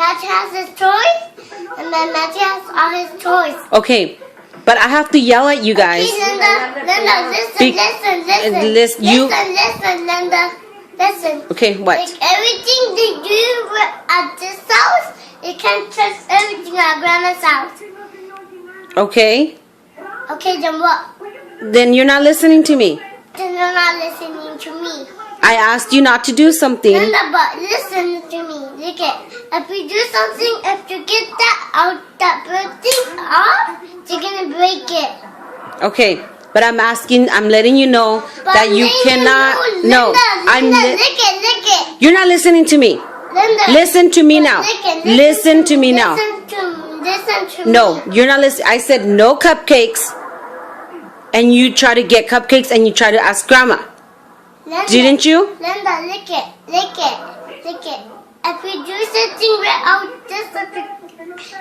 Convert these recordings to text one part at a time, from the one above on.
Matthew has his toys, and then Matthew has all his toys. Okay, but I have to yell at you guys. Okay, Linda, listen, Linda, listen. Okay, what? Like everything they do at this house, you can't trust everything at Grandma's house. Okay. Okay, then what? Then you're not listening to me. Then you're not listening to me. I asked you not to do something. Linda, but listen to me. Look at, if you do something, if you get that bird thing off, you're gonna break it. Okay, but I'm letting you know But that you cannot. Linda, lick it. You're not listening to me. Linda, Listen to me now. Listen to me now. Listen to me. No, you're not listening. I said no cupcakes, and you try to get cupcakes, and you try to ask Grandma. Linda, Didn't you? Linda, lick it. If you do something right out this,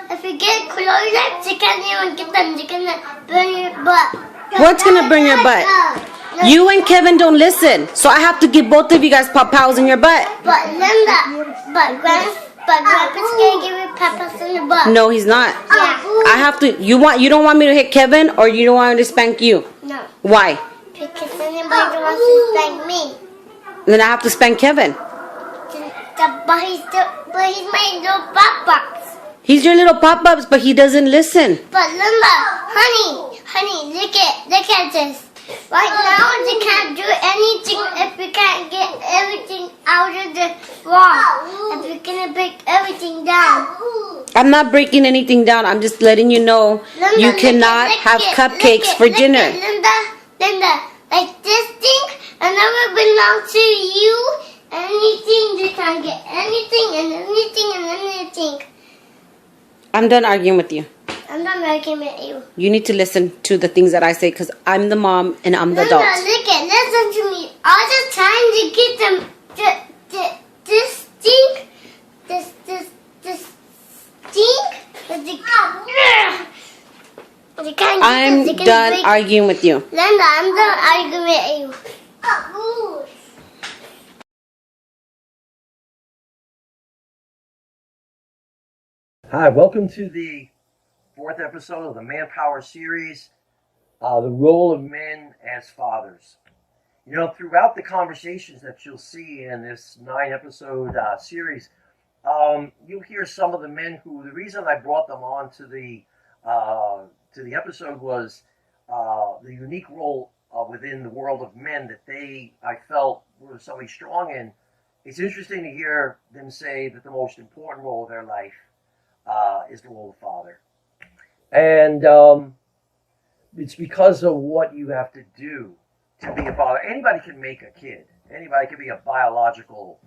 if you get close, you can't even get them. You're gonna burn your butt. What's gonna burn your butt? You and Kevin don't listen, so I have to give both of you guys pop-pows in your butt. But Linda, Grandpa's gonna give you pop-pows in your butt. No, he's not. Yeah. I have to. You don't want me to hit Kevin, or you don't want me to spank you? No. Why? Because anybody wants to spank me. Then I have to spank Kevin. But he's my little pop-pops. He's your little pop-ups, but he doesn't listen. But Linda, honey, look at this. Right now, you can't do anything if you can't get everything out of the wall. If you're gonna break everything down. I'm not breaking anything down. I'm just letting you know Linda, you cannot have cupcakes for dinner. Linda, like this thing, I never belong to you. Anything, you can't get anything and anything and anything. I'm done arguing with you. I'm not arguing with you. You need to listen to the things that I say because I'm the mom and I'm the Linda, adult. listen to me. All the time you get them, this thing, this thing, I'm done arguing with you. Linda, I'm done arguing with you. Hi, welcome to the 4th episode of the Manpower series, the role of men as fathers. You know, throughout the conversations that you'll see in this 9-episode series, you'll hear some of the men who, the reason I brought them on to the episode was the unique role within the world of men that I felt were somebody strong in. It's interesting to hear them say that the most important role of their life is the role of father. And it's because of what you have to do to be a father. Anybody can make a kid. Anybody can be a biological,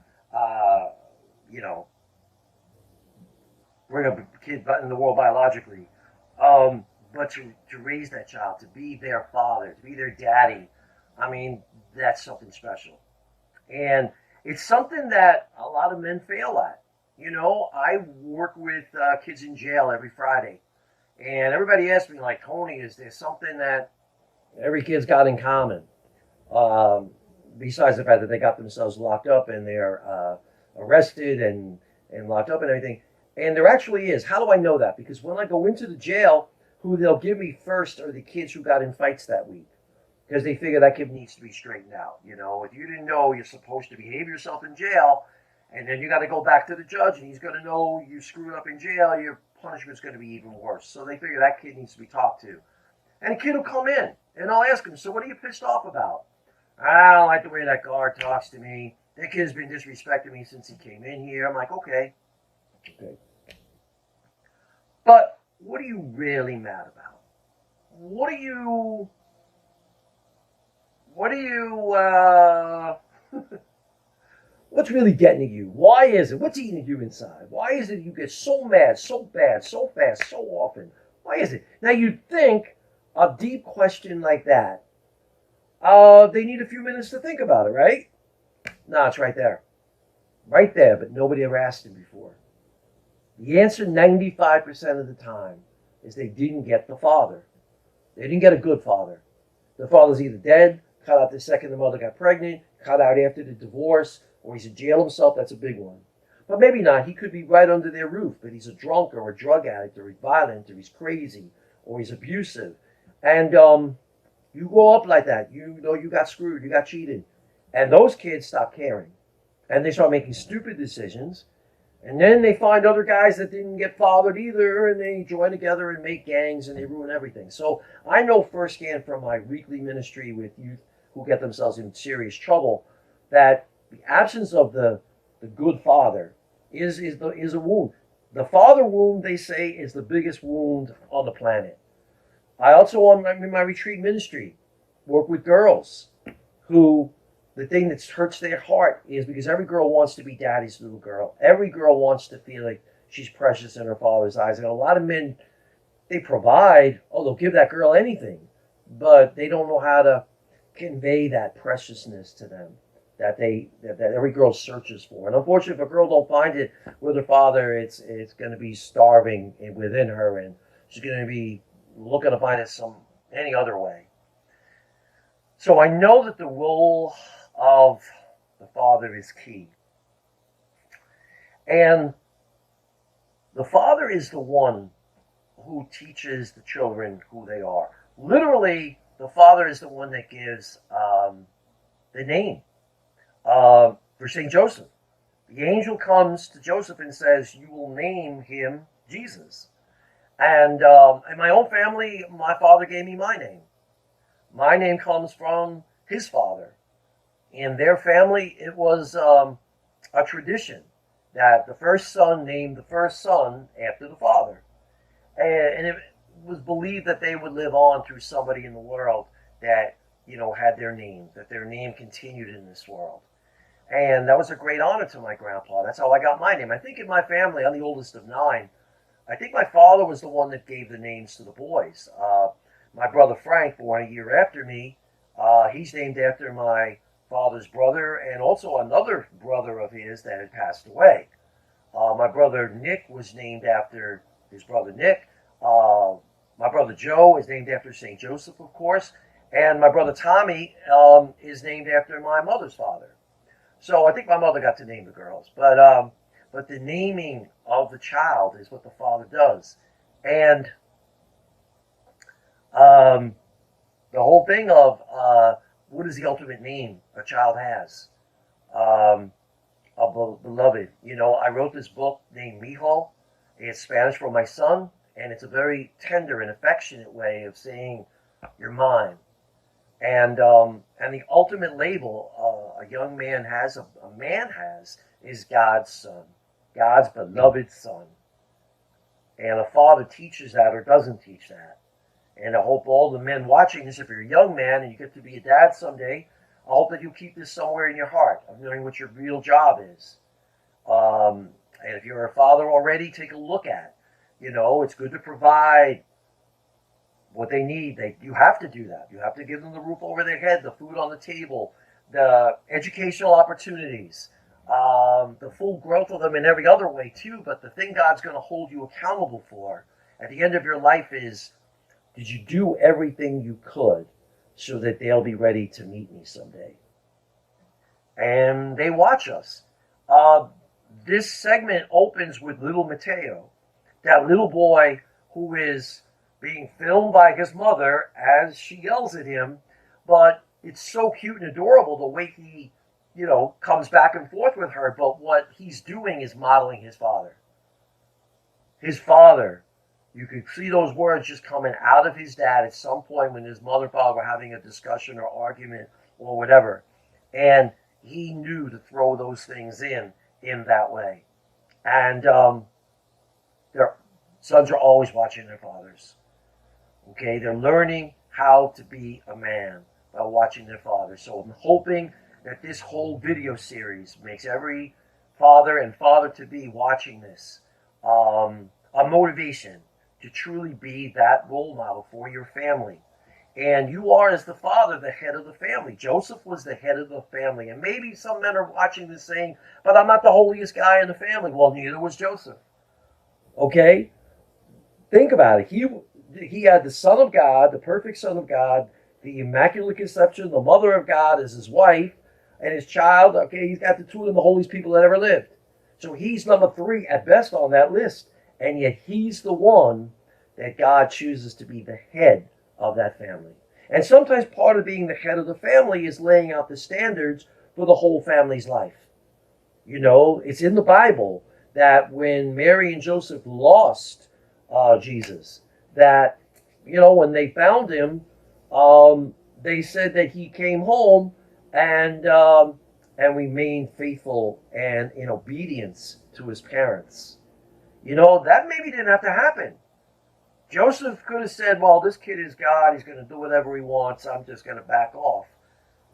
bring up a kid in the world biologically. But to raise that child, to be their father, to be their daddy, I mean, that's something special. And it's something that a lot of men fail at. You know, I work with kids in jail every Friday. And everybody asks me, like, Tony, is there something that every kid's got in common? Besides the fact that they got themselves locked up and they're arrested and locked up and everything. And there actually is. How do I know that? Because when I go into the jail, who they'll give me first are the kids who got in fights that week. Because they figure that kid needs to be straightened out. You know, if you didn't know you're supposed to behave yourself in jail, and then you got to go back to the judge, and he's going to know you screwed up in jail, your punishment's going to be even worse. So they figure that kid needs to be talked to. And a kid will come in, and I'll ask him, so what are you pissed off about? I don't like the way that guard talks to me. That kid's been disrespecting me since he came in here. I'm like, okay. But what are you really mad about? What's really getting to you? Why is it? What's eating you inside? Why is it you get so mad, so bad, so fast, so often? Why is it? Now you'd think a deep question like that, they need a few minutes to think about it, right? No, it's right there. Right there, but nobody ever asked him before. The answer 95% of the time is they didn't get the father. They didn't get a good father. The father's either dead, cut out the second the mother got pregnant, cut out after the divorce, or he's in jail himself. That's a big one. But maybe not. He could be right under their roof, but he's a drunk or a drug addict or he's violent or he's crazy or he's abusive. And you grow up like that. You know you got screwed, you got cheated. And those kids stop caring. And they start making stupid decisions. And then they find other guys that didn't get fathered either, and they join together and make gangs, and they ruin everything. So I know firsthand from my weekly ministry with youth who get themselves in serious trouble that the absence of the good father is a wound. The father wound, they say, is the biggest wound on the planet. I also, in my retreat ministry, work with girls who, the thing that hurts their heart is because every girl wants to be daddy's little girl. Every girl wants to feel like she's precious in her father's eyes. And a lot of men, they provide, they'll give that girl anything, but they don't know how to convey that preciousness to them that every girl searches for. And unfortunately, if a girl don't find it with her father, it's going to be starving within her, and she's going to be looking to find it any other way. So I know that the role of the father is key. And the father is the one who teaches the children who they are. Literally, the father is the one that gives the name for St. Joseph. The angel comes to Joseph and says, you will name him Jesus. And in my own family, my father gave me my name. My name comes from his father. In their family, it was a tradition that the first son named the first son after the father. And it was believed that they would live on through somebody in the world that, had their name, that their name continued in this world. And that was a great honor to my grandpa. That's how I got my name. I think in my family, I'm the oldest of 9. I think my father was the one that gave the names to the boys. My brother Frank, born a year after me, he's named after my father's brother and also another brother of his that had passed away. My brother Nick was named after his brother Nick. My brother Joe is named after St. Joseph, of course. And my brother Tommy is named after my mother's father. So I think my mother got to name the girls. But the naming of the child is what the father does. And the whole thing of what is the ultimate name a child has? A beloved. I wrote this book named Mijo. It's Spanish for my son, and it's a very tender and affectionate way of saying you're mine. And the ultimate label a young man has, a man has, is God's son, God's beloved son. And a father teaches that or doesn't teach that. And I hope all the men watching this, if you're a young man and you get to be a dad someday, I hope that you keep this somewhere in your heart of knowing what your real job is. And if you're a father already, take a look at. It's good to provide what they need. You have to do that. You have to give them the roof over their head, the food on the table, the educational opportunities, the full growth of them in every other way too. But the thing God's going to hold you accountable for at the end of your life is, did you do everything you could so that they'll be ready to meet me someday? And they watch us. This segment opens with little Mateo, that little boy who is being filmed by his mother as she yells at him. But it's so cute and adorable the way he, comes back and forth with her. But what he's doing is modeling his father. His father. You could see those words just coming out of his dad at some point when his mother and father were having a discussion or argument or whatever. And he knew to throw those things in that way. And their sons are always watching their fathers. Okay, they're learning how to be a man by watching their father. So I'm hoping that this whole video series makes every father and father-to-be watching this a motivation to truly be that role model for your family. And you are, as the father, the head of the family. Joseph was the head of the family. And maybe some men are watching this saying, but I'm not the holiest guy in the family. Well, neither was Joseph. Okay? Think about it. He had the Son of God, the perfect Son of God, the Immaculate Conception, the Mother of God as his wife, and his child. Okay, he's got the two of the holiest people that ever lived. So he's number 3 at best on that list. And yet he's the one that God chooses to be the head of that family. And sometimes part of being the head of the family is laying out the standards for the whole family's life. You know, it's in the Bible that when Mary and Joseph lost Jesus, that, you know, when they found him, they said that he came home and remained faithful and in obedience to his parents. You know, that maybe didn't have to happen. Joseph could have said, well, this kid is God. He's going to do whatever he wants. I'm just going to back off.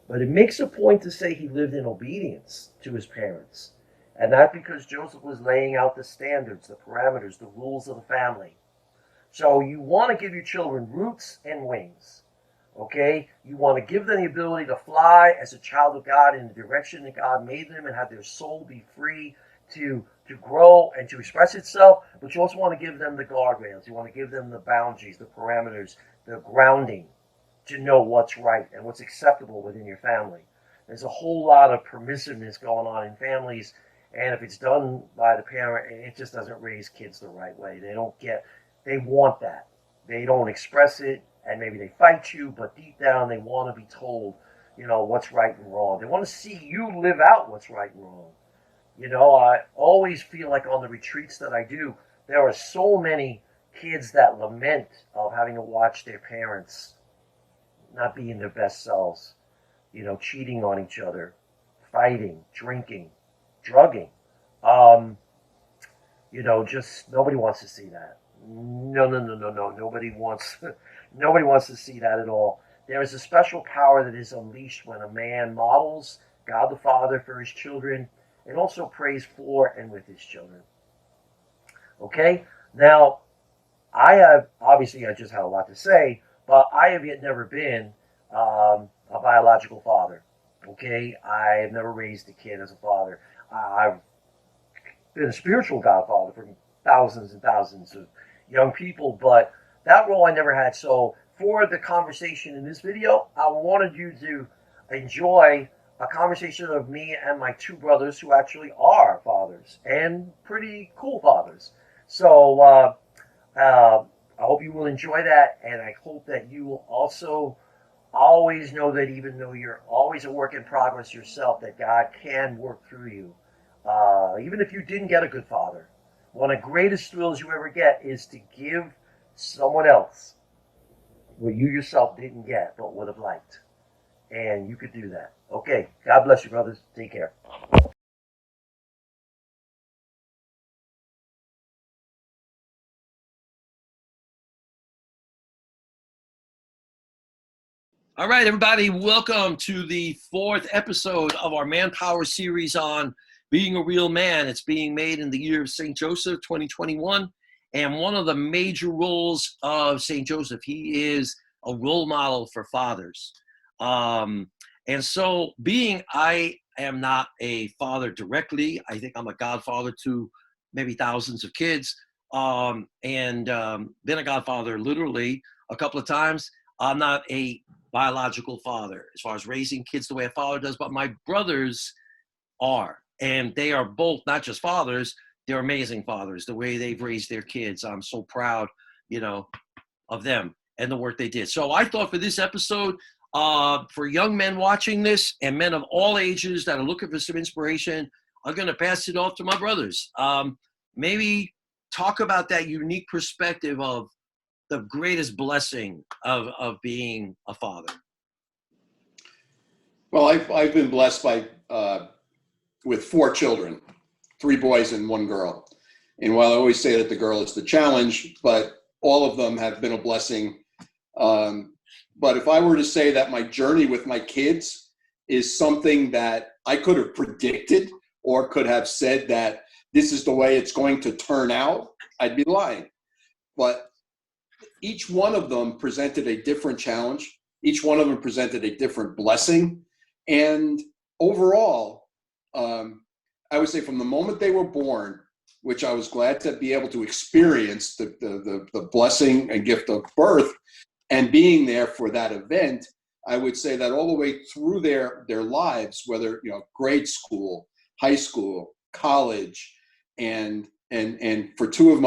But it makes a point to say he lived in obedience to his parents. And that's because Joseph was laying out the standards, the parameters, the rules of the family. So you want to give your children roots and wings. Okay? You want to give them the ability to fly as a child of God in the direction that God made them and have their soul be free to grow and to express itself. But you also want to give them the guardrails. You want to give them the boundaries, the parameters, the grounding to know what's right and what's acceptable within your family. There's a whole lot of permissiveness going on in families, and if it's done by the parent, it just doesn't raise kids the right way. They want that. They don't express it, and maybe they fight you, but deep down they want to be told, you know, what's right and wrong. They want to see you live out what's right and wrong. You know, I always feel like on the retreats that I do, there are so many kids that lament of having to watch their parents not being their best selves, you know, cheating on each other, fighting, drinking, drugging. You know, just nobody wants to see that. No. Nobody wants to see that at all. There is a special power that is unleashed when a man models God the Father for his children and also prays for and with his children. Okay? Now, I just have a lot to say, but I have yet never been a biological father. Okay? I have never raised a kid as a father. I've been a spiritual godfather for thousands and thousands of young people, but that role I never had. So for the conversation in this video, I wanted you to enjoy a conversation of me and my 2 brothers who actually are fathers and pretty cool fathers. So I hope you will enjoy that, and I hope that you will also always know that even though you're always a work in progress yourself, that God can work through you. Even if you didn't get a good father, one of the greatest thrills you ever get is to give someone else what you yourself didn't get but would have liked. And you could do that. Okay, God bless you, brothers. Take care. All right, everybody, welcome to the 4th episode of our Manpower series on being a real man. It's being made in the year of St. Joseph, 2021. And one of the major roles of St. Joseph, he is a role model for fathers. And so I am not a father directly. I think I'm a godfather to maybe thousands of kids. Been a godfather literally a couple of times. I'm not a biological father as far as raising kids the way a father does, but my brothers are. And they are both not just fathers, they're amazing fathers, the way they've raised their kids. I'm so proud, you know, of them and the work they did. So I thought for this episode, for young men watching this and men of all ages that are looking for some inspiration, I'm going to pass it off to my brothers. Maybe talk about that unique perspective of the greatest blessing of being a father. Well, I've been blessed by with 4 children, 3 boys and 1 girl. And while I always say that the girl is the challenge, but all of them have been a blessing. But if I were to say that my journey with my kids is something that I could have predicted or could have said that this is the way it's going to turn out, I'd be lying. But each one of them presented a different challenge. Each one of them presented a different blessing. And overall, I would say from the moment they were born, which I was glad to be able to experience the blessing and gift of birth and being there for that event, I would say that all the way through their lives, whether, you know, grade school, high school, college, and for two of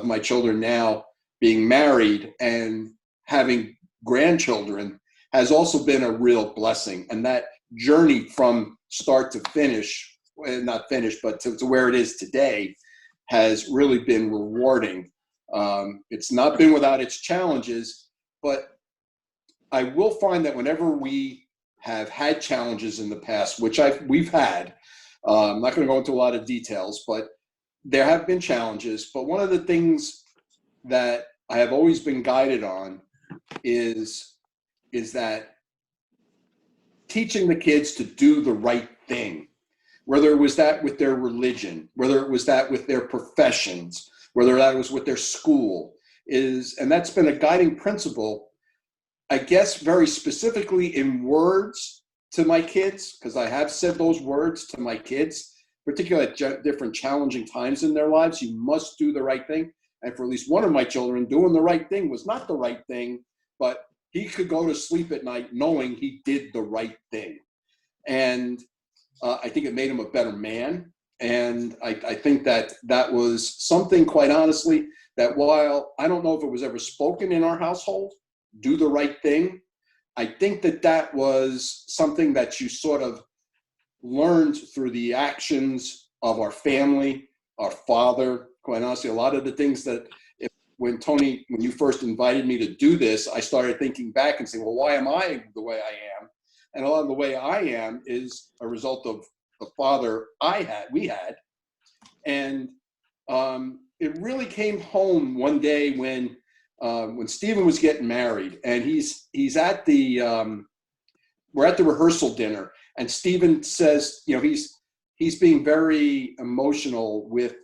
my children now being married and having grandchildren has also been a real blessing. And that journey from start to finish, well, not finish, but to where it is today, has really been rewarding. It's not been without its challenges, but I will find that whenever we have had challenges in the past, which we've had, I'm not going to go into a lot of details, but there have been challenges. But one of the things that I have always been guided on is that teaching the kids to do the right thing, whether it was that with their religion, whether it was that with their professions, whether that was with their school, and that's been a guiding principle, I guess, very specifically in words to my kids, because I have said those words to my kids, particularly at different challenging times in their lives. You must do the right thing. And for at least one of my children, doing the right thing was not the right thing, but he could go to sleep at night knowing he did the right thing. And I think it made him a better man. And I think that was something, quite honestly, that while I don't know if it was ever spoken in our household, do the right thing, I think that was something that you sort of learned through the actions of our family, our father. Quite honestly, a lot of the things that when you first invited me to do this, I started thinking back and saying, well, why am I the way I am? And a lot of the way I am is a result of the father we had. And it really came home one day when Stephen was getting married, and he's at we're at the rehearsal dinner, and Stephen says, he's being very emotional with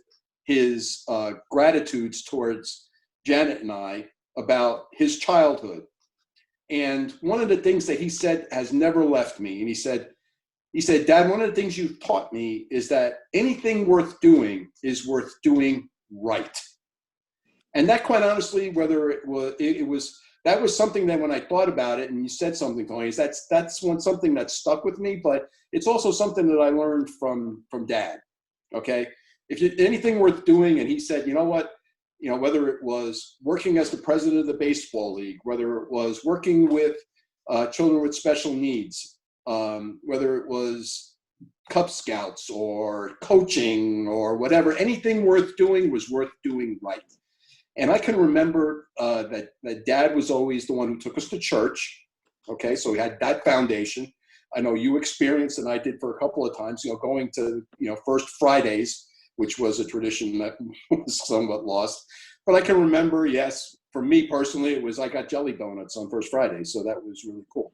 his gratitudes towards Janet and I about his childhood. And one of the things that he said has never left me. And he said, Dad, one of the things you've taught me is that anything worth doing is worth doing right. And that, quite honestly, whether it was that was something that when I thought about it, and you said something, Tony, that's something that stuck with me. But it's also something that I learned from Dad. Okay, anything worth doing, and he said, you know what, whether it was working as the president of the baseball league, whether it was working with children with special needs, whether it was Cub Scouts or coaching or whatever, anything worth doing was worth doing right. And I can remember that Dad was always the one who took us to church. Okay, so we had that foundation. I know you experienced, and I did for a couple of times, going to, First Fridays, which was a tradition that was somewhat lost. But I can remember, yes, for me personally, it was I got jelly donuts on First Friday, so that was really cool.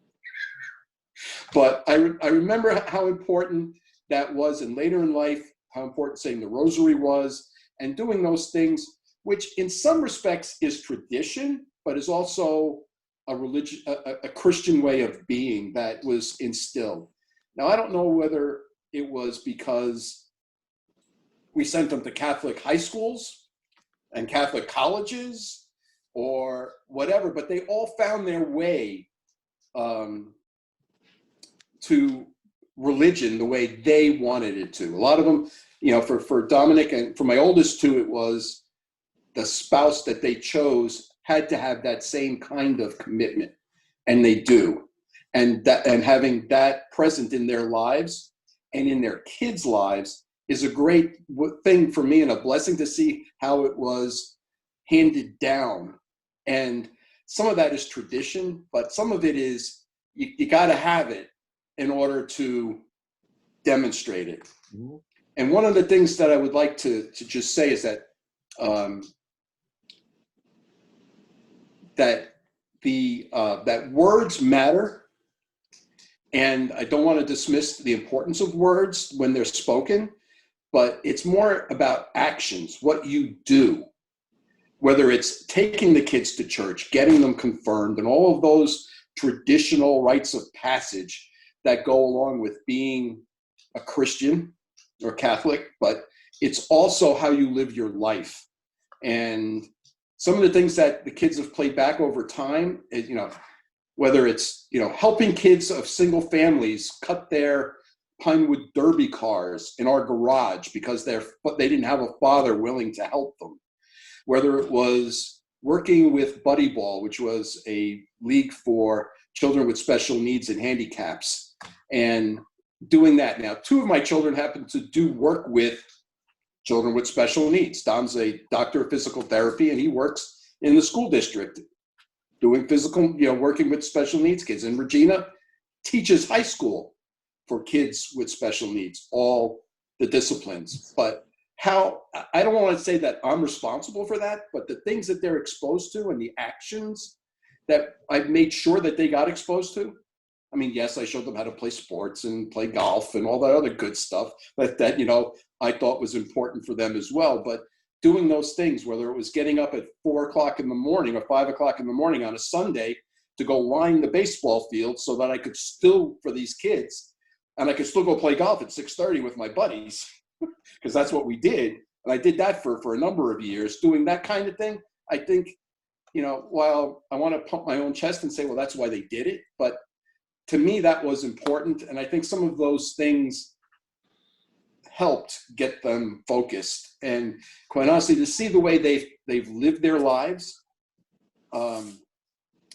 But I remember how important that was, and later in life, how important saying the rosary was, and doing those things, which in some respects is tradition, but is also a Christian way of being that was instilled. Now, I don't know whether it was because we sent them to Catholic high schools and Catholic colleges or whatever, but they all found their way to religion the way they wanted it to. A lot of them, for Dominic and for my oldest two, it was the spouse that they chose had to have that same kind of commitment, and they do. And having that present in their lives and in their kids' lives is a great thing for me, and a blessing to see how it was handed down. And some of that is tradition, but some of it is you got to have it in order to demonstrate it. Mm-hmm. And one of the things that I would like to just say is that that words matter, and I don't want to dismiss the importance of words when they're spoken, but it's more about actions, what you do, whether it's taking the kids to church, getting them confirmed, and all of those traditional rites of passage that go along with being a Christian or Catholic, but it's also how you live your life. And some of the things that the kids have played back over time, whether it's, helping kids of single families cut their Pinewood Derby cars in our garage because they didn't have a father willing to help them. Whether it was working with Buddy Ball, which was a league for children with special needs and handicaps, and doing that. Now, 2 of my children happen to do work with children with special needs. Dom's a doctor of physical therapy, and he works in the school district doing physical, working with special needs kids. And Regina teaches high school for kids with special needs, all the disciplines. But I don't want to say that I'm responsible for that, but the things that they're exposed to and the actions that I've made sure that they got exposed to. I mean, yes, I showed them how to play sports and play golf and all that other good stuff that I thought was important for them as well. But doing those things, whether it was getting up at 4 o'clock in the morning or 5 o'clock in the morning on a Sunday to go line the baseball field so that I could still, for these kids, and I could still go play golf at 6:30 with my buddies, because that's what we did. And I did that for a number of years, doing that kind of thing. I think, while I want to pump my own chest and say, well, that's why they did it, but to me, that was important. And I think some of those things helped get them focused. And quite honestly, to see the way they've lived their lives and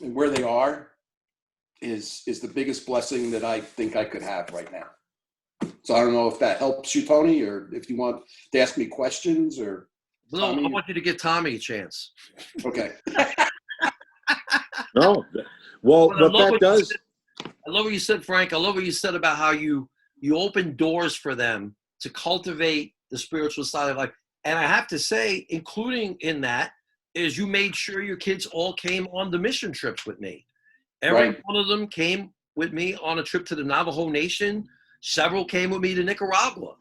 where they are is the biggest blessing that I think I could have right now. So I don't know if that helps you, Tony, or if you want to ask me questions or. No, Tommy. I want you to give Tommy a chance. Okay. No. Well, But I what love that does. I love what you said, Frank. I love what you said about how you open doors for them to cultivate the spiritual side of life. And I have to say, including in that, is you made sure your kids all came on the mission trips with me. Every Right. one of them came with me on a trip to the Navajo Nation. Several came with me to Nicaragua.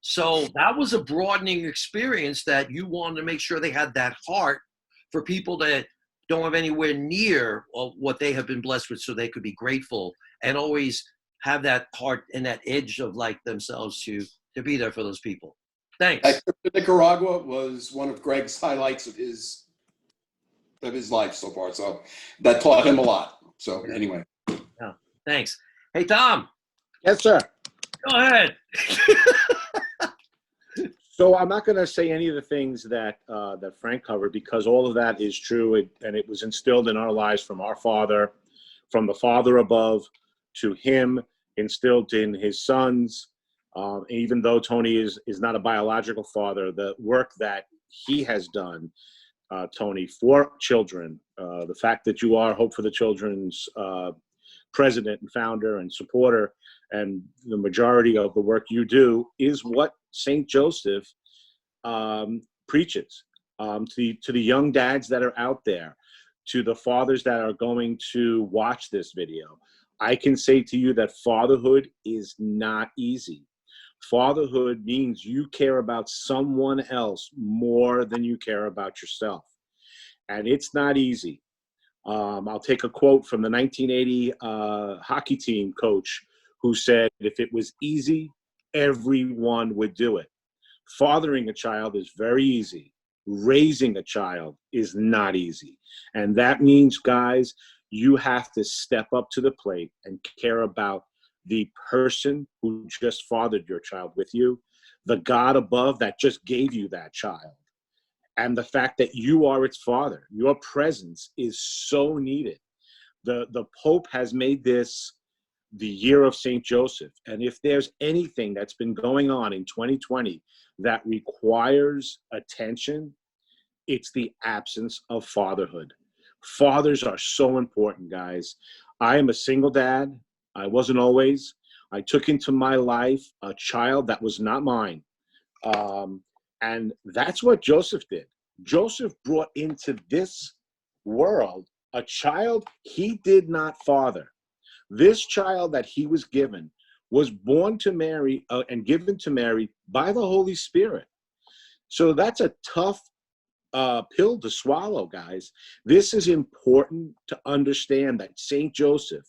So that was a broadening experience that you wanted to make sure they had that heart for people that don't have anywhere near what they have been blessed with, so they could be grateful and always have that heart and that edge of like themselves to be there for those people. Thanks. That trip to Nicaragua was one of Greg's highlights of his life so far. So that taught him a lot. So anyway. Yeah, thanks. Hey, Tom, Yes, sir. go ahead. So I'm not going to say any of the things that that Frank covered, because all of that is true, and it was instilled in our lives from our Father, from the Father above to him, instilled in his sons. Even though Tony is not a biological father, the work that he has done, Tony, for children, the fact that you are Hope for the Children's president and founder and supporter, and the majority of the work you do is what St. Joseph preaches to the young dads that are out there, to the fathers that are going to watch this video. I can say to you that fatherhood is not easy. Fatherhood means you care about someone else more than you care about yourself. And it's not easy. I'll take a quote from the 1980 hockey team coach who said, if it was easy, everyone would do it. Fathering a child is very easy. Raising a child is not easy. And that means, guys, you have to step up to the plate and care about the person who just fathered your child with you, the God above that just gave you that child, and the fact that you are its father. Your presence is so needed. The Pope has made this the year of St. Joseph. And if there's anything that's been going on in 2020 that requires attention, it's the absence of fatherhood. Fathers are so important, guys. I am a single dad. I wasn't always. I took into my life a child that was not mine. And that's what Joseph did. Joseph brought into this world a child he did not father. This child that he was given was born to Mary and given to Mary by the Holy Spirit. So that's a tough pill to swallow, guys. This is important to understand, that St. Joseph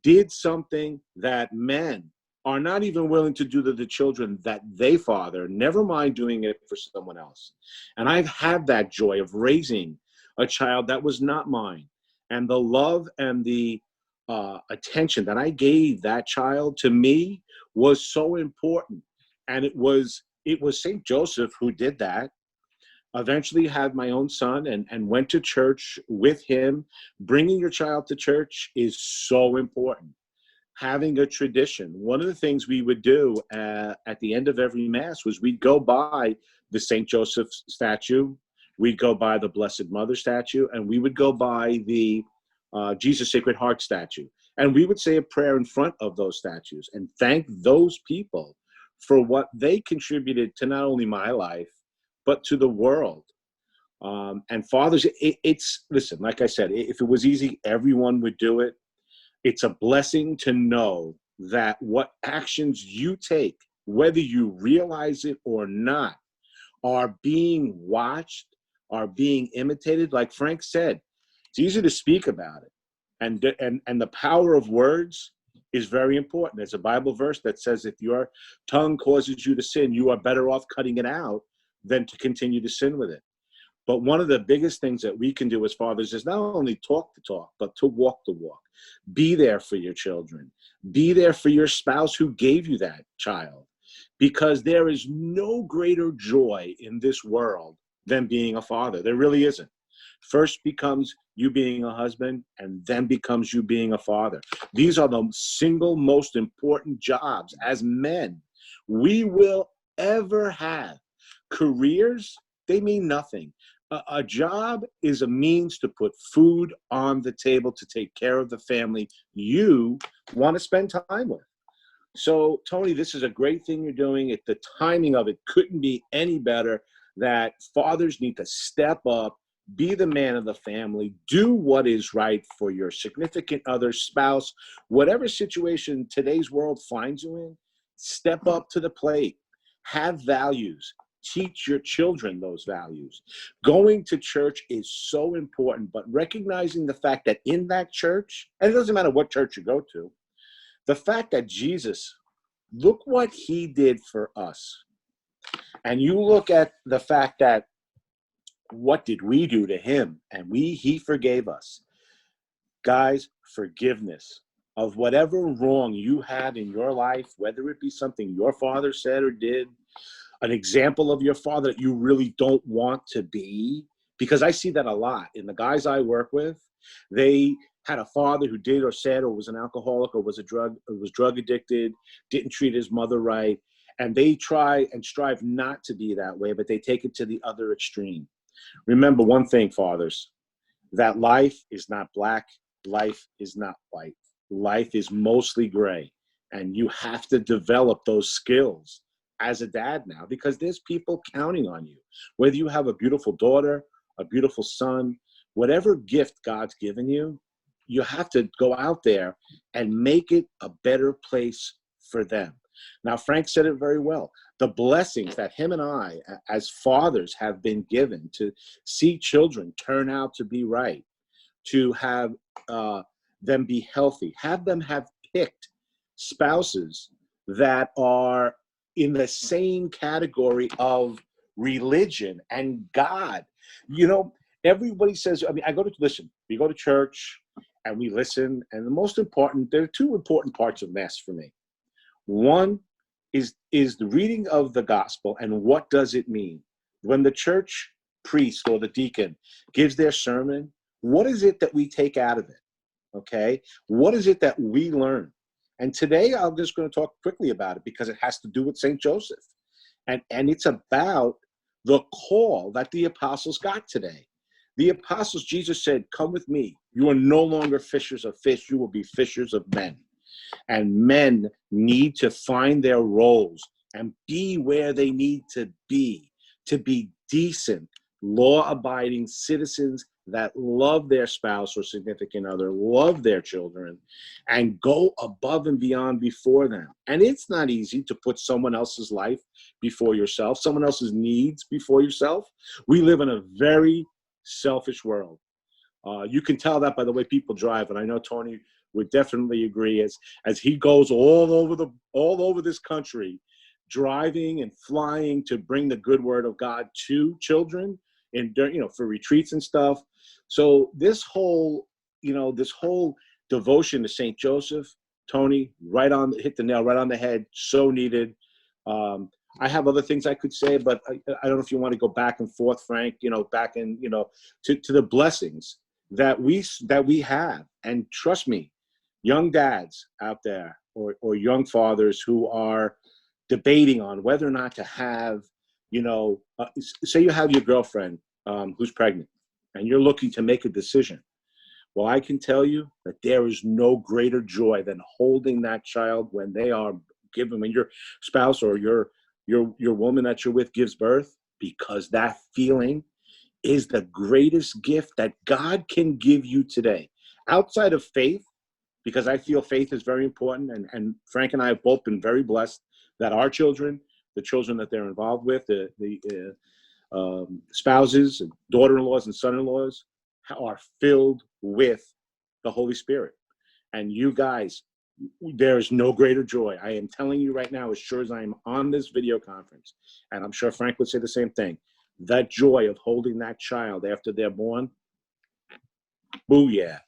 did something that men are not even willing to do to the children that they father, never mind doing it for someone else. And I've had that joy of raising a child that was not mine. And the love and the attention that I gave that child, to me, was so important. And it was St. Joseph who did that. Eventually had my own son and went to church with him. Bringing your child to church is so important. Having a tradition. One of the things we would do at the end of every Mass was we'd go by the St. Joseph statue, we'd go by the Blessed Mother statue, and we would go by the Jesus Sacred Heart statue. And we would say a prayer in front of those statues and thank those people for what they contributed to not only my life, but to the world. And fathers, listen, like I said, if it was easy, everyone would do it. It's a blessing to know that what actions you take, whether you realize it or not, are being watched, are being imitated. Like Frank said, it's easy to speak about it. And the power of words is very important. There's a Bible verse that says if your tongue causes you to sin, you are better off cutting it out than to continue to sin with it. But one of the biggest things that we can do as fathers is not only talk the talk, but to walk the walk. Be there for your children. Be there for your spouse who gave you that child. Because there is no greater joy in this world than being a father. There really isn't. First becomes you being a husband, and then becomes you being a father. These are the single most important jobs as men we will ever have. Careers, they mean nothing. A job is a means to put food on the table, to take care of the family you want to spend time with. So, Tony, this is a great thing you're doing. The timing of it couldn't be any better, that fathers need to step up, be the man of the family, do what is right for your significant other, spouse, whatever situation today's world finds you in. Step up to the plate. Have values. Teach your children those values. Going to church is so important, but recognizing the fact that in that church, and it doesn't matter what church you go to, the fact that Jesus, look what he did for us. And you look at the fact that what did we do to him? And he forgave us. Guys, forgiveness of whatever wrong you had in your life, whether it be something your father said or did, an example of your father that you really don't want to be, because I see that a lot in the guys I work with. They had a father who did or said or was an alcoholic or was drug addicted, didn't treat his mother right, and they try and strive not to be that way, but they take it to the other extreme. Remember one thing, fathers, that life is not black, life is not white. Life is mostly gray, and you have to develop those skills as a dad now, because there's people counting on you. Whether you have a beautiful daughter, a beautiful son, whatever gift God's given you, you have to go out there and make it a better place for them. Now, Frank said it very well. The blessings that him and I, as fathers, have been given to see children turn out to be right, to have them be healthy, have them have picked spouses that are in the same category of religion and God. You know, everybody says, I mean, we go to church and we listen. And the most important, there are two important parts of Mass for me. One is the reading of the gospel and what does it mean? When the church priest or the deacon gives their sermon, what is it that we take out of it? Okay? What is it that we learn? And today I'm just going to talk quickly about it because it has to do with St. Joseph. And it's about the call that the apostles got today. The apostles, Jesus said, come with me. You are no longer fishers of fish. You will be fishers of men. And men need to find their roles and be where they need to be decent, law-abiding citizens that love their spouse or significant other, love their children, and go above and beyond before them. And it's not easy to put someone else's life before yourself, someone else's needs before yourself. We live in a very selfish world. You can tell that by the way people drive, and I know Tony would definitely agree as he goes all over this country, driving and flying to bring the good word of God to children and for retreats and stuff. So this whole devotion to St. Joseph, Tony, hit the nail right on the head. So needed. I have other things I could say, but I don't know if you want to go back and forth, Frank, back in, to the blessings that we have. And trust me, young dads out there or young fathers who are debating on whether or not to have, say you have your girlfriend who's pregnant and you're looking to make a decision. Well, I can tell you that there is no greater joy than holding that child when they are given, when your spouse or your woman that you're with gives birth, because that feeling is the greatest gift that God can give you today. Outside of faith, because I feel faith is very important, and Frank and I have both been very blessed that our children, the children that they're involved with, the spouses and daughter-in-laws and son-in-laws are filled with the Holy Spirit. And you guys, there is no greater joy. I am telling you right now, as sure as I am on this video conference, and I'm sure Frank would say the same thing, that joy of holding that child after they're born, booyah,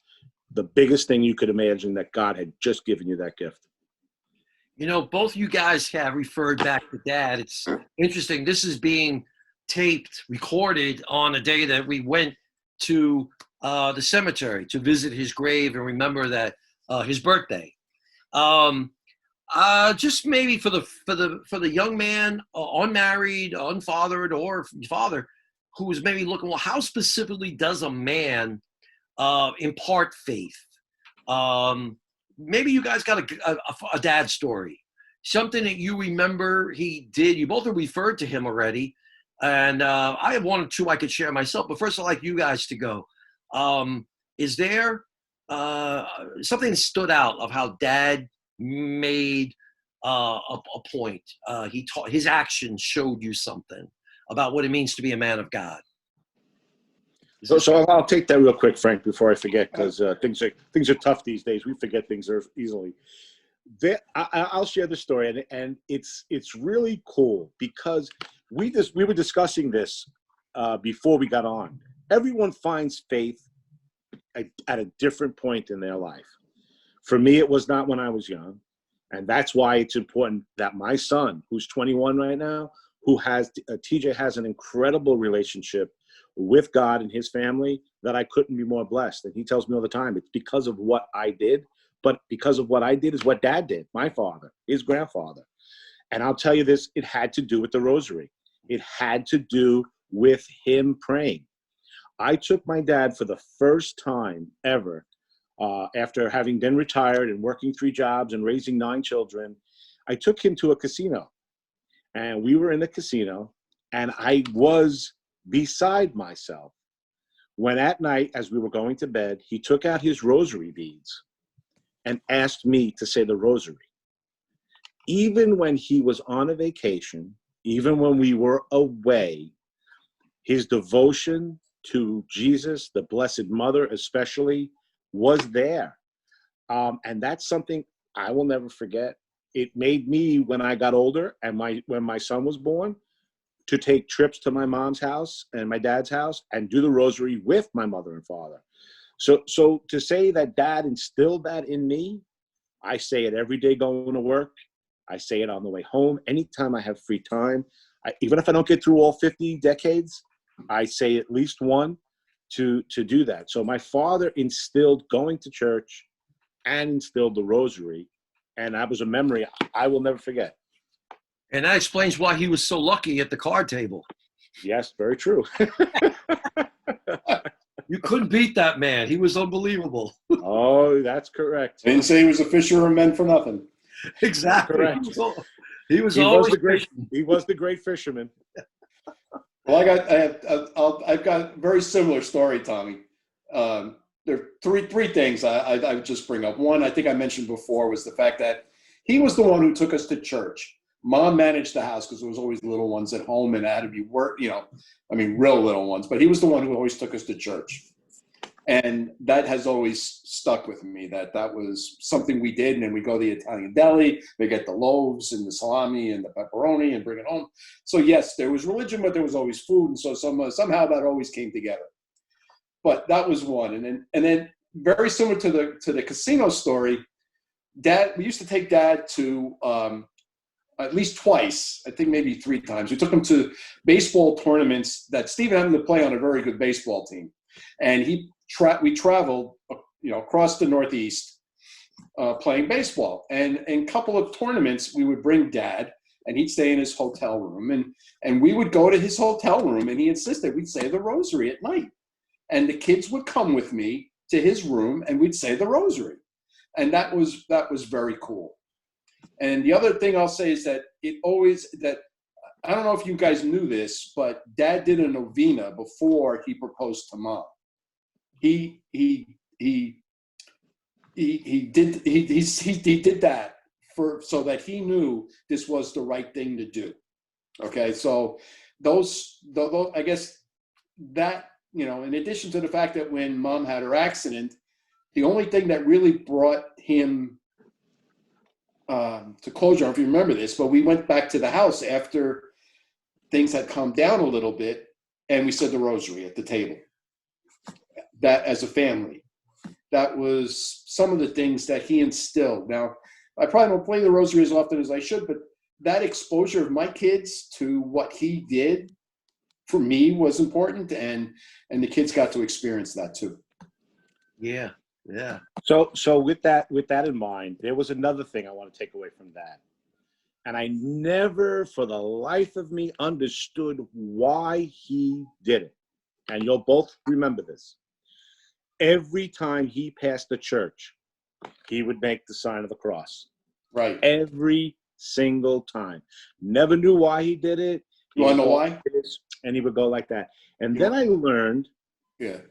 the biggest thing you could imagine, that God had just given you that gift. Both you guys have referred back to Dad. It's interesting. This is being taped, recorded on a day that we went to the cemetery to visit his grave and remember that his birthday. Just maybe for the young man, unmarried, unfathered, or father, who is maybe looking, well, how specifically does a man impart faith? Maybe you guys got a dad story, something that you remember he did. You both have referred to him already, and I have one or two I could share myself. But first, I'd like you guys to go. Is there something that stood out of how Dad made a point? His actions showed you something about what it means to be a man of God. So I'll take that real quick, Frank, before I forget, because things are tough these days. We forget things easily. I'll share the story, and it's really cool because we were discussing this before we got on. Everyone finds faith at a different point in their life. For me, it was not when I was young, and that's why it's important that my son, who's 21 right now, TJ has an incredible relationship with God and his family, that I couldn't be more blessed. And he tells me all the time, it's because of what I did, but because of what I did is what Dad did, my father, his grandfather. And I'll tell you this, it had to do with the rosary. It had to do with him praying. I took my dad for the first time ever, after having been retired and working 3 jobs and raising 9 children, I took him to a casino. And we were in the casino, and I was beside myself when at night, as we were going to bed, he took out his rosary beads and asked me to say the rosary. Even when he was on a vacation, even when we were away, his devotion to Jesus, the Blessed Mother especially, was there. And that's something I will never forget. It made me, when I got older and when my son was born, to take trips to my mom's house and my dad's house and do the rosary with my mother and father. So to say that Dad instilled that in me, I say it every day going to work. I say it on the way home. Anytime I have free time, even if I don't get through all 50 decades, I say at least one to do that. So my father instilled going to church and instilled the rosary. And that was a memory I will never forget. And that explains why he was so lucky at the card table. Yes, very true. You couldn't beat that man. He was unbelievable. Oh, that's correct. I didn't say he was a fisher of men for nothing. Exactly. Correct. He was the great fisherman. Well, I've got a very similar story, Tommy. There are three things I would just bring up. One, I think I mentioned before, was the fact that he was the one who took us to church. Mom managed the house because there was always little ones at home and it had to be real little ones. But he was the one who always took us to church. And that has always stuck with me, that was something we did. And then we go to the Italian deli, we get the loaves and the salami and the pepperoni and bring it home. So yes, there was religion, but there was always food. And so somehow that always came together. But that was one. And then very similar to the casino story. We used to take Dad to at least twice, I think maybe 3 times. We took him to baseball tournaments that Stephen happened to play on a very good baseball team, and we traveled, across the Northeast playing baseball. And in a couple of tournaments, we would bring Dad, and he'd stay in his hotel room, and we would go to his hotel room, and he insisted we'd say the rosary at night, and the kids would come with me to his room, and we'd say the rosary, and that was very cool. And the other thing I'll say is that I don't know if you guys knew this, but Dad did a novena before he proposed to Mom. He did that so that he knew this was the right thing to do. Okay, so those I guess that, in addition to the fact that when Mom had her accident, the only thing that really brought him to closure, I don't know if you remember this, but we went back to the house after things had calmed down a little bit, and we said the rosary at the table. That, as a family, that was some of the things that he instilled. Now, I probably don't play the rosary as often as I should, but that exposure of my kids to what he did for me was important, and the kids got to experience that too. Yeah. Yeah. So with that in mind, there was another thing I want to take away from that. And I never for the life of me understood why he did it. And you'll both remember this. Every time he passed the church, he would make the sign of the cross. Right. Every single time. Never knew why he did it. You want to know why? And he would go like that. And then I learned,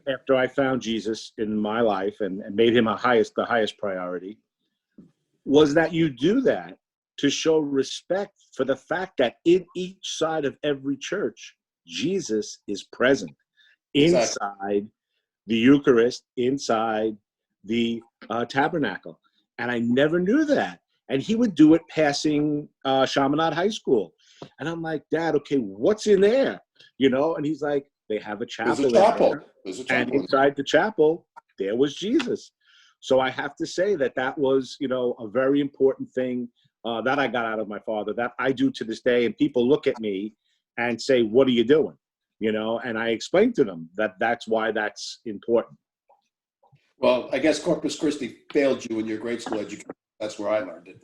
after I found Jesus in my life and made him the highest priority, was that you do that to show respect for the fact that in each side of every church, Jesus is present inside the Eucharist, inside the tabernacle. And I never knew that. And he would do it passing Chaminade High School. And I'm like, Dad, okay, what's in there? And he's like, they have a chapel. There's a chapel. And inside the chapel, there was Jesus. So I have to say that was, a very important thing that I got out of my father, that I do to this day. And people look at me and say, what are you doing? And I explain to them that's why that's important. Well, I guess Corpus Christi failed you in your grade school education. That's where I learned it.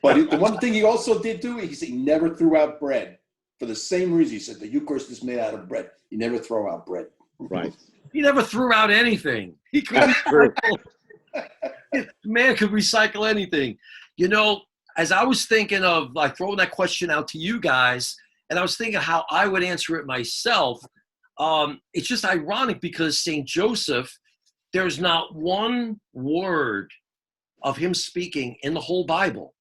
But the one thing he also did do, he never threw out bread. For the same reason, he said the Eucharist is made out of bread. You never throw out bread. Right. He never threw out anything. He could man could recycle anything. As I was thinking of like throwing that question out to you guys, and I was thinking how I would answer it myself, it's just ironic because St. Joseph, there's not one word of him speaking in the whole Bible.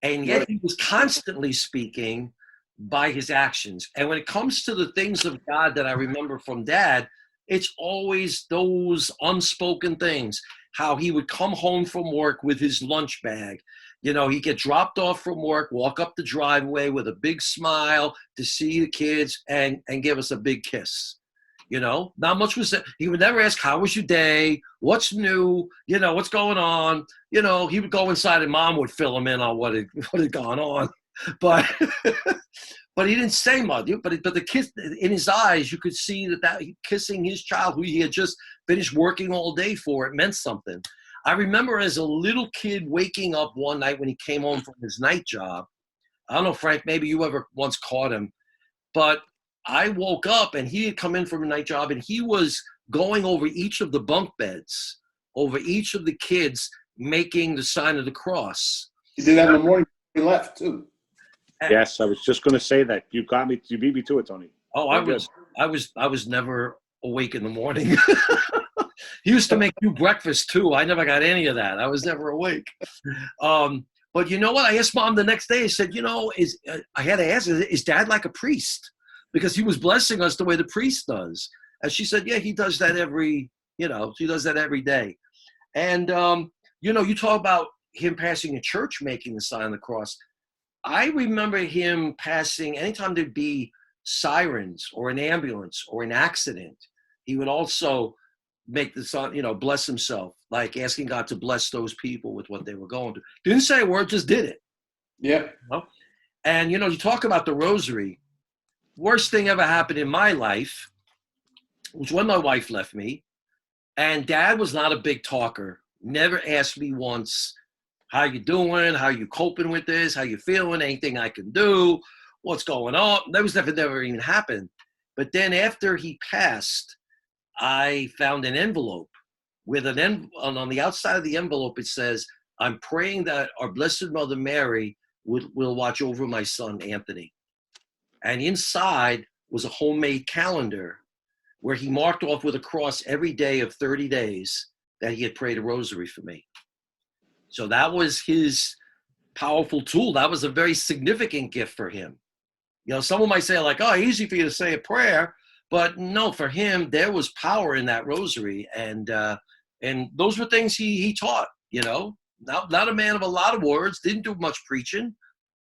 And yet he was constantly speaking by his actions. And when it comes to the things of God that I remember from Dad, it's always those unspoken things. How he would come home from work with his lunch bag. He'd get dropped off from work, walk up the driveway with a big smile to see the kids and give us a big kiss. Not much was said. He would never ask, how was your day? What's new? What's going on? He would go inside and Mom would fill him in on what had gone on. But but he didn't say much. But the kiss in his eyes, you could see that kissing his child, who he had just finished working all day for, it meant something. I remember as a little kid waking up one night when he came home from his night job. I don't know, Frank, maybe you ever once caught him, but I woke up and he had come in from a night job and he was going over each of the bunk beds, over each of the kids, making the sign of the cross. He did that in the morning when he left too. Yes, I was just going to say that. You beat me to it, Tony. Oh, I was never awake in the morning. He used to make you breakfast too. I never got any of that. I was never awake. But you know what? I asked Mom the next day. I said, I had to ask, is Dad like a priest? Because he was blessing us the way the priest does. And she said, yeah, he does that she does that every day. And, you talk about him passing a church, making the sign of the cross. I remember him passing, anytime there'd be sirens or an ambulance or an accident, he would also make the son, bless himself, like asking God to bless those people with what they were going through. Didn't say a word, just did it. Yeah. You know? And, you talk about the rosary. Worst thing ever happened in my life was when my wife left me. And Dad was not a big talker. Never asked me once, how you doing? How you coping with this? How you feeling? Anything I can do? What's going on? That was never even happened. But then after he passed, I found an envelope with on the outside of the envelope, it says, I'm praying that our Blessed Mother Mary will watch over my son, Anthony. And inside was a homemade calendar where he marked off with a cross every day of 30 days that he had prayed a rosary for me. So that was his powerful tool. That was a very significant gift for him. Someone might say like, oh, easy for you to say a prayer. But no, for him, there was power in that rosary. And those were things he taught, Not a man of a lot of words, didn't do much preaching.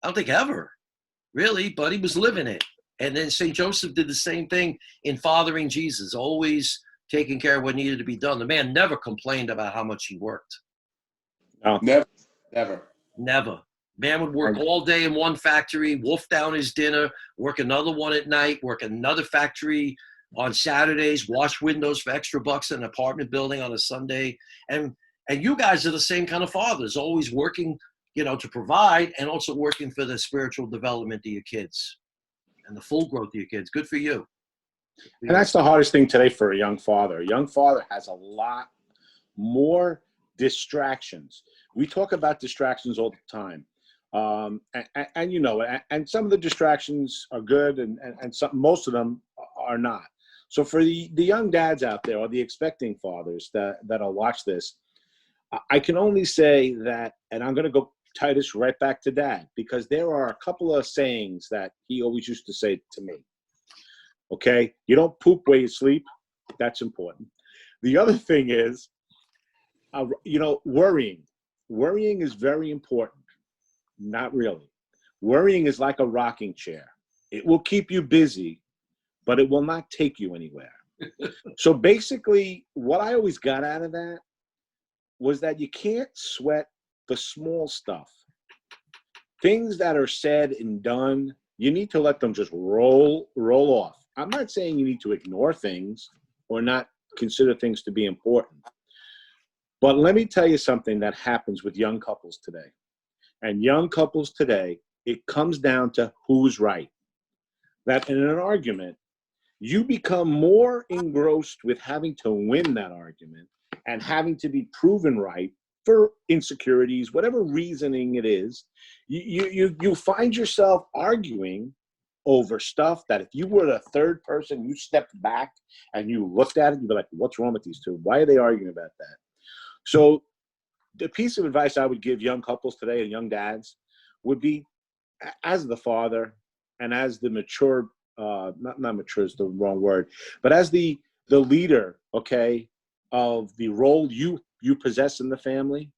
I don't think ever, really, but he was living it. And then St. Joseph did the same thing in fathering Jesus, always taking care of what needed to be done. The man never complained about how much he worked. No. Never. Man would work all day in one factory, wolf down his dinner, work another one at night, work another factory on Saturdays, wash windows for extra bucks in an apartment building on a Sunday. And you guys are the same kind of fathers, always working, to provide and also working for the spiritual development of your kids and the full growth of your kids. Good for you. And that's the hardest thing today for a young father. A young father has a lot more distractions. We talk about distractions all the time. And some of the distractions are good and most of them are not. So for the young dads out there or the expecting fathers that'll watch this, I can only say that, and I'm going to go tie this right back to Dad, because there are a couple of sayings that he always used to say to me. Okay, you don't poop where you sleep. That's important. The other thing is, worrying. Worrying is very important. Not really. Worrying is like a rocking chair. It will keep you busy, but it will not take you anywhere. So basically, what I always got out of that was that you can't sweat the small stuff. Things that are said and done, you need to let them just roll off. I'm not saying you need to ignore things or not consider things to be important. But let me tell you something that happens with young couples today. And young couples today, it comes down to who's right. That in an argument, you become more engrossed with having to win that argument and having to be proven right for insecurities, whatever reasoning it is. You find yourself arguing over stuff that if you were the third person, you stepped back and you looked at it, you'd be like, what's wrong with these two? Why are they arguing about that? So the piece of advice I would give young couples today and young dads would be, as the father and as the mature, not mature is the wrong word, but as the leader, okay, of the role you possess in the family,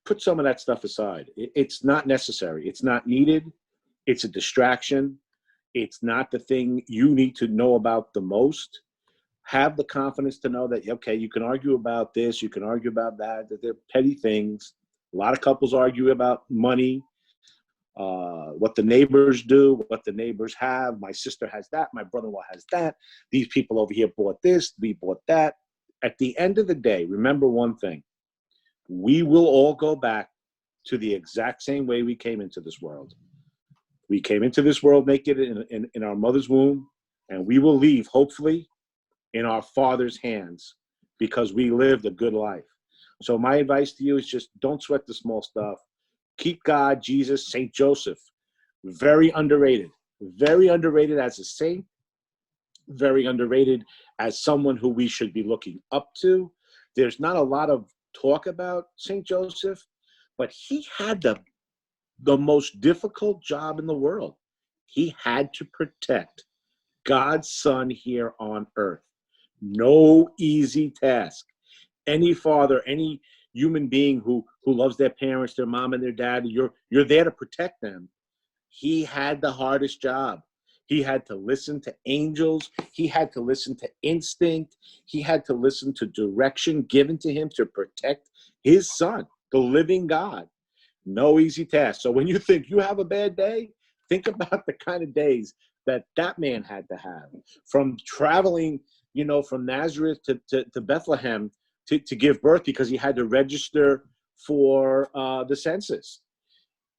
put some of that stuff aside. It's not necessary. It's not needed. It's a distraction. It's not the thing you need to know about the most. Have the confidence to know that, okay, you can argue about this, you can argue about that they're petty things. A lot of couples argue about money, what the neighbors do, what the neighbors have. My sister has that, my brother-in-law has that. These people over here bought this, we bought that. At the end of the day, remember one thing. We will all go back to the exact same way we came into this world. We came into this world naked in our mother's womb, and we will leave, hopefully, in our Father's hands because we lived a good life. So my advice to you is just don't sweat the small stuff. Keep God, Jesus, St. Joseph. Very underrated as a saint, very underrated as someone who we should be looking up to. There's not a lot of talk about St. Joseph, but he had the most difficult job in the world. He had to protect God's son here on earth. No easy task. Any father, any human being who loves their parents, their mom and their dad, you're there to protect them. He had the hardest job. He had to listen to angels. He had to listen to instinct. He had to listen to direction given to him to protect his son, the living God. No easy task. So when you think you have a bad day, think about the kind of days that that man had to have. From traveling, from Nazareth to Bethlehem to give birth because he had to register for the census.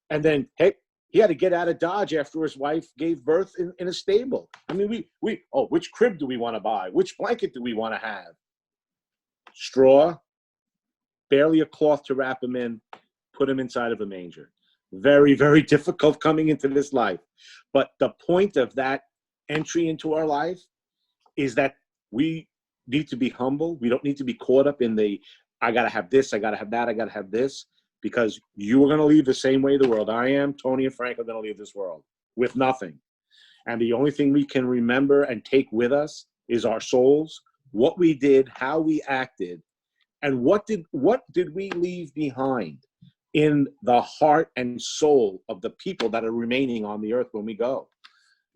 And then, hey, he had to get out of Dodge after his wife gave birth in a stable. I mean, which crib do we want to buy? Which blanket do we want to have? Straw, barely a cloth to wrap him in, put him inside of a manger. Very, very difficult coming into this life. But the point of that entry into our life is that we need to be humble. We don't need to be caught up in I got to have this, I got to have that, I got to have this. Because you are going to leave the same way the world. I am, Tony and Frank are going to leave this world with nothing. And the only thing we can remember and take with us is our souls, what we did, how we acted, and what did we leave behind in the heart and soul of the people that are remaining on the earth when we go.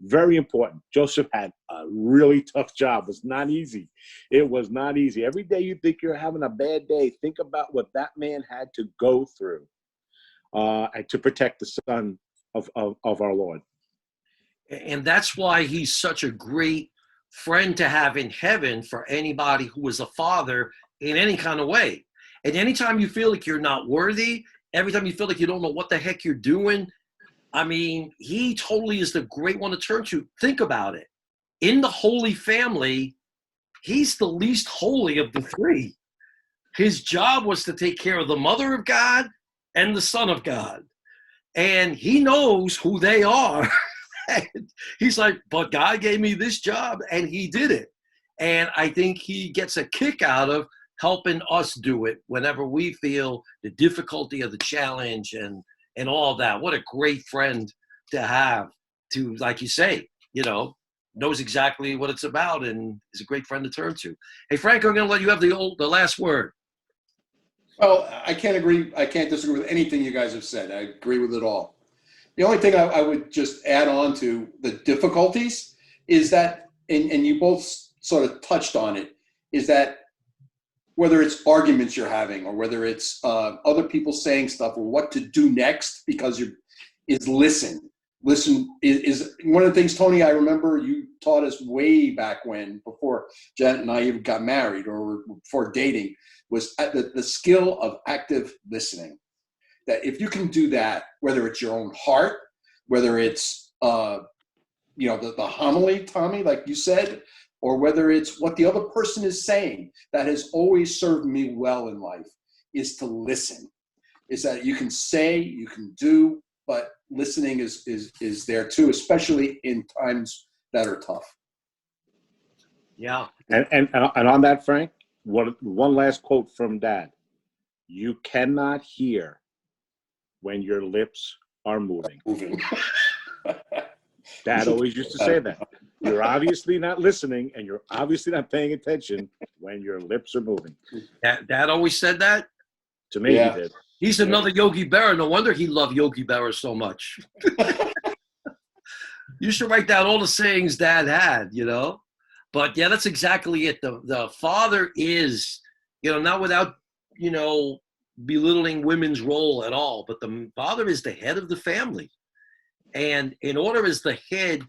Very important. Joseph had a really tough job. It was not easy. It was not easy. Every day you think you're having a bad day, think about what that man had to go through and to protect the son of our Lord. And that's why he's such a great friend to have in heaven for anybody who is a father in any kind of way. And anytime you feel like you're not worthy, every time you feel like you don't know what the heck you're doing, I mean, he totally is the great one to turn to. Think about it. In the Holy Family, he's the least holy of the three. His job was to take care of the Mother of God and the Son of God. And he knows who they are. And he's like, but God gave me this job, and he did it. And I think he gets a kick out of helping us do it whenever we feel the difficulty of the challenge and all that. What a great friend to have, to, like you say, knows exactly what it's about and is a great friend to turn to. Hey, Frank, I'm going to let you have the last word. Well, I can't disagree with anything you guys have said. I agree with it all. The only thing I would just add on to the difficulties is that, and you both sort of touched on it, is that whether it's arguments you're having or whether it's other people saying stuff or what to do next, because is listen. Listen is one of the things, Tony, I remember you taught us way back when, before Janet and I even got married or before dating, was the skill of active listening. That if you can do that, whether it's your own heart, whether it's the homily, Tommy, like you said, or whether it's what the other person is saying, that has always served me well in life, is to listen. Is that you can say, you can do, but listening is there too, especially in times that are tough. Yeah. And on that, Frank, one last quote from Dad. You cannot hear when your lips are moving. Dad always used to say that. You're obviously not listening, and you're obviously not paying attention when your lips are moving. Dad always said that? To me, Yeah. he did. He's another Yogi Berra. No wonder he loved Yogi Berra so much. You should write down all the sayings Dad had, But yeah, that's exactly it. The father is, not without, belittling women's role at all, but the father is the head of the family. And in order as the head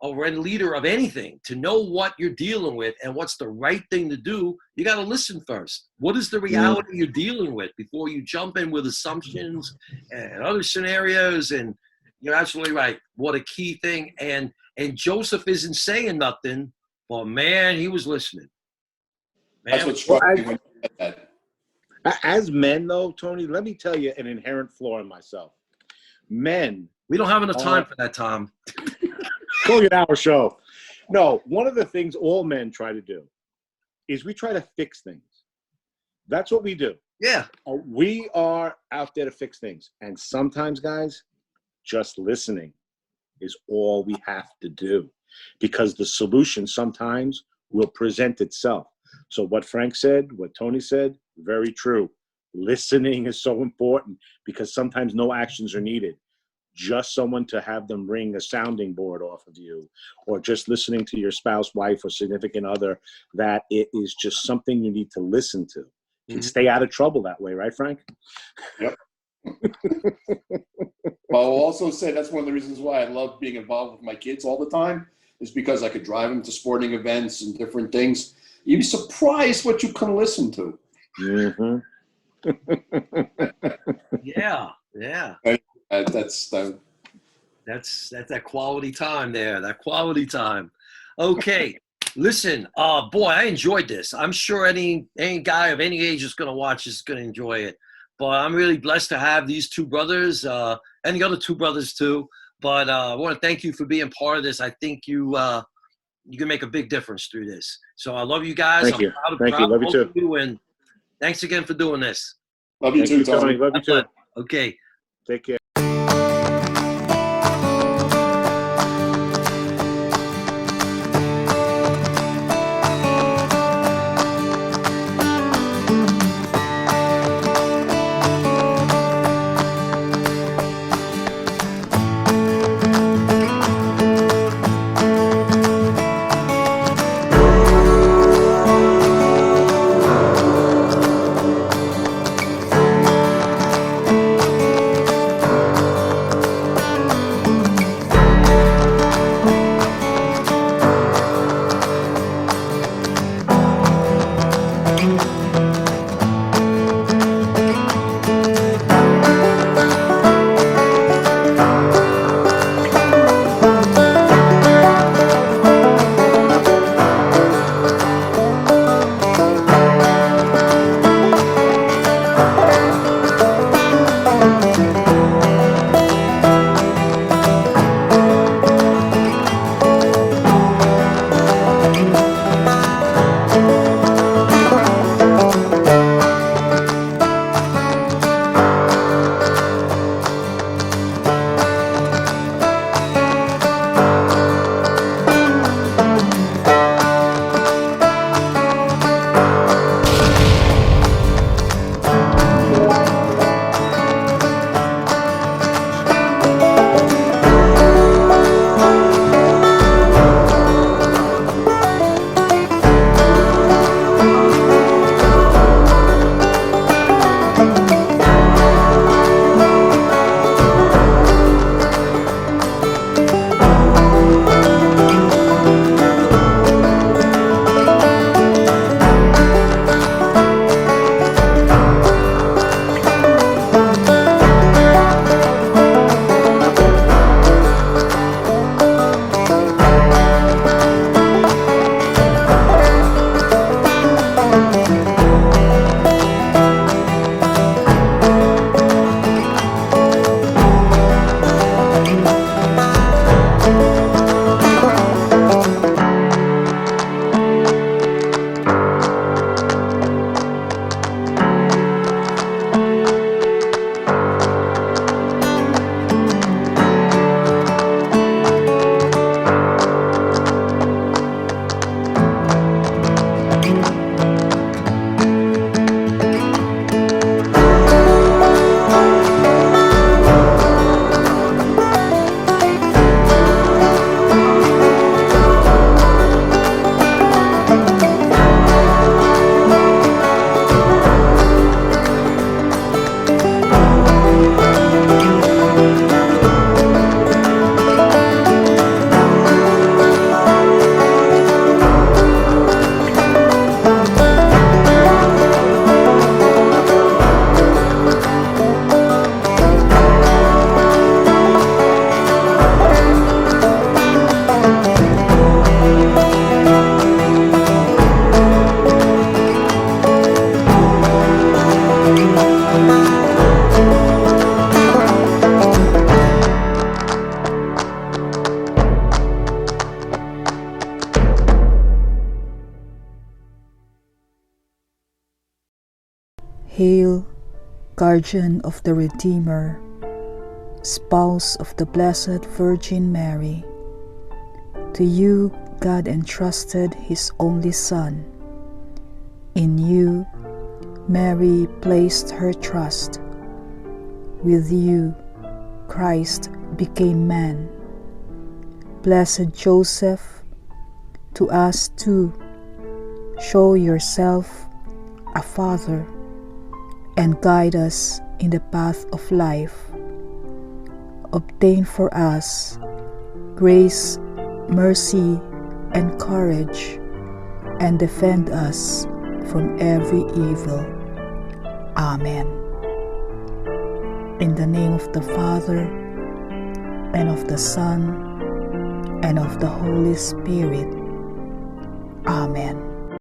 or leader of anything to know what you're dealing with and what's the right thing to do, you got to listen first. What is the reality you're dealing with before you jump in with assumptions and other scenarios? And you're absolutely right. What a key thing. And Joseph isn't saying nothing, but man, he was listening. Man, That's what struck me when you said that. As men, though, Tony, let me tell you an inherent flaw in myself. Men. We don't have enough time for that, Tom. It's only an hour show. No, one of the things all men try to do is we try to fix things. That's what we do. Yeah. We are out there to fix things. And sometimes, guys, just listening is all we have to do, because the solution sometimes will present itself. So what Frank said, what Tony said, very true. Listening is so important, because sometimes no actions are needed. just someone to have them ring a sounding board off of you, or just listening to your spouse, wife, or significant other, that it is just something you need to listen to. You can stay out of trouble that way, right, Frank? Yep. Well, I'll also say that's one of the reasons why I love being involved with my kids all the time, is because I could drive them to sporting events and different things. You'd be surprised what you can listen to. Mm-hmm. Yeah. That's that quality time there. That quality time. Okay. Listen, boy, I enjoyed this. I'm sure any guy of any age is going to watch is going to enjoy it. But I'm really blessed to have these two brothers, and the other two brothers too. But I want to thank you for being part of this. I think you can make a big difference through this. So I love you guys. Thank you. Thank you. Love you too. You, and thanks again for doing this. love you too, Tony. Love you too. Okay. Take care. Hail, guardian of the Redeemer, spouse of the Blessed Virgin Mary. To you God entrusted His only Son. In you Mary placed her trust. With you Christ became man. Blessed Joseph, to us too, show yourself a father and guide us in the path of life. Obtain for us grace, mercy, and courage, and defend us from every evil. Amen. In the name of the Father, and of the Son, and of the Holy Spirit. Amen.